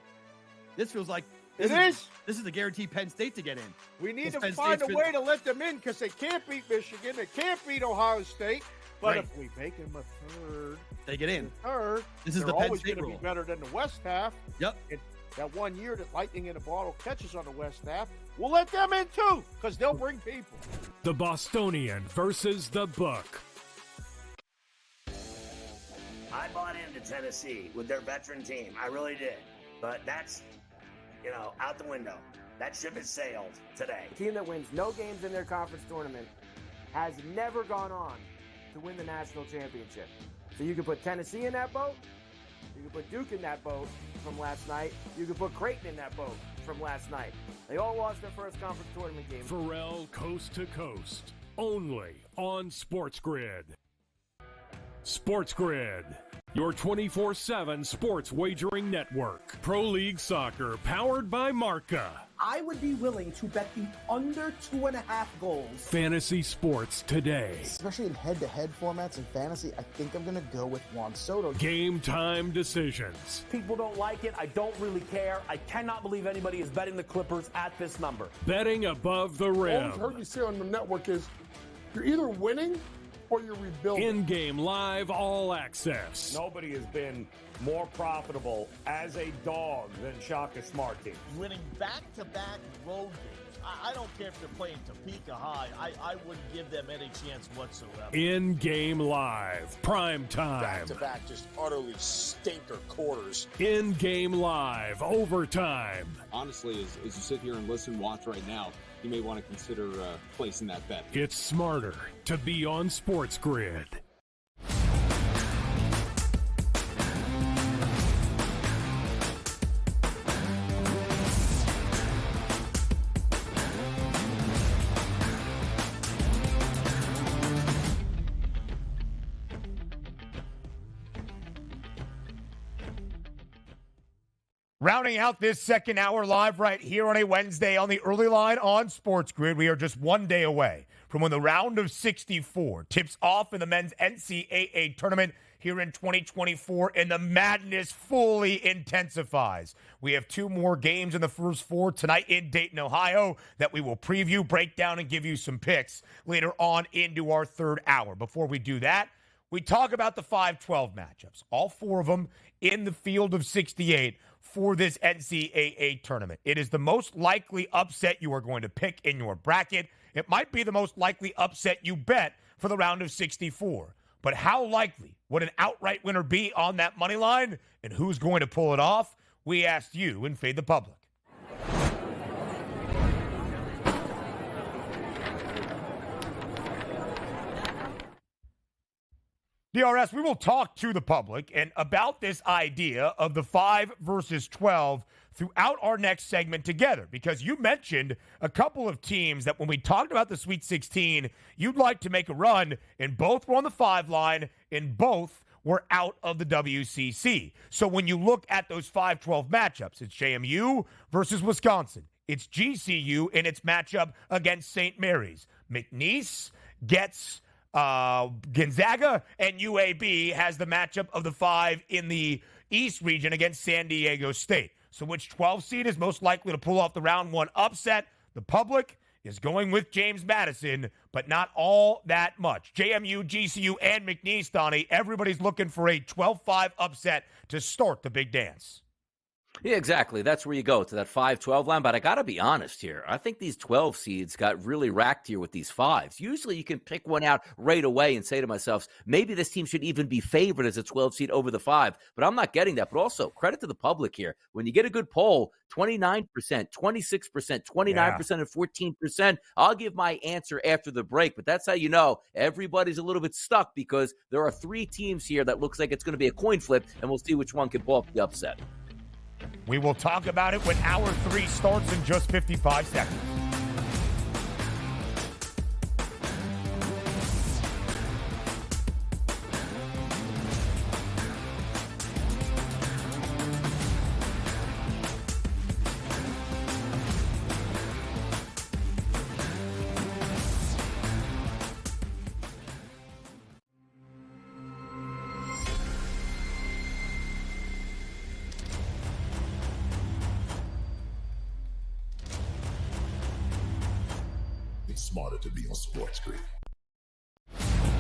This feels like This is the guaranteed Penn State to get in. We need Penn to find State's a way to let them in because they can't beat Michigan. They can't beat Ohio State. But right. if we make him a third, they get in. Third, This is they're the Penn always State going to be rule. better than the West half. Yep. And that 1 year that Lightning in a Bottle catches on the West half, we'll let them in too, because they'll bring people. The Bostonian versus the Book. I bought into Tennessee with their veteran team. I really did. But that's, out the window. That ship has sailed today. A team that wins no games in their conference tournament has never gone on to win the national championship. So you can put Tennessee in that boat. You can put Duke in that boat from last night. You can put Creighton in that boat from last night. They all lost their first conference tournament game. Pharrell Coast to Coast, only on SportsGrid. SportsGrid, your 24/7 sports wagering network. Pro League Soccer, powered by Marca. I would be willing to bet the under 2.5 goals. Fantasy sports today. Especially in head-to-head formats and fantasy, I think I'm going to go with Juan Soto. Game time decisions. People don't like it. I don't really care. I cannot believe anybody is betting the Clippers at this number. Betting above the All rim. I've heard you say on the network is you're either winning or you're rebuilding. In-game live all access. Nobody has been more profitable as a dog than Shaka Smart team. Winning back-to-back road games. I don't care if they're playing Topeka High. I wouldn't give them any chance whatsoever. In-game live. Prime time. Back-to-back, just utterly stinker quarters. In-game live. Overtime. Honestly, as you sit here and listen, watch right now, you may want to consider placing that bet. It's smarter to be on SportsGrid. Rounding out this second hour live right here on a Wednesday on the early line on SportsGrid. We are just 1 day away from when the round of 64 tips off in the men's NCAA tournament here in 2024, and the madness fully intensifies. We have two more games in the first four tonight in Dayton, Ohio, that we will preview, break down, and give you some picks later on into our third hour. Before we do that, we talk about the 5-12 matchups, all four of them in the field of 68 for this NCAA tournament. It is the most likely upset you are going to pick in your bracket. It might be the most likely upset you bet for the round of 64. But how likely would an outright winner be on that money line, and who's going to pull it off? We asked you in Fade the Public. DRS, we will talk to the public and about this idea of the 5 versus 12 throughout our next segment together, because you mentioned a couple of teams that when we talked about the Sweet 16, you'd like to make a run, and both were on the 5 line, and both were out of the WCC. So when you look at those 5-12 matchups, it's JMU versus Wisconsin. It's GCU in its matchup against St. Mary's. McNeese gets Gonzaga, and UAB has the matchup of the 5 in the East region against San Diego State. So which 12 seed is most likely to pull off the round 1 upset? The public is going with James Madison, but not all that much. JMU, GCU, and McNeese, Donnie, everybody's looking for a 12-5 upset to start the big dance. Yeah, exactly. That's where you go, to that 5-12 line. But I got to be honest here. I think these 12 seeds got really racked here with these 5s. Usually you can pick one out right away and say to myself, maybe this team should even be favored as a 12 seed over the 5. But I'm not getting that. But also, credit to the public here. When you get a good poll, 29%, 26%, 29%, and 14%. I'll give my answer after the break. But that's how you know everybody's a little bit stuck, because there are 3 teams here that looks like it's going to be a coin flip, and we'll see which one can pull off the upset. We will talk about it when hour 3 starts in just 55 seconds. It's smarter to be on SportsGrid.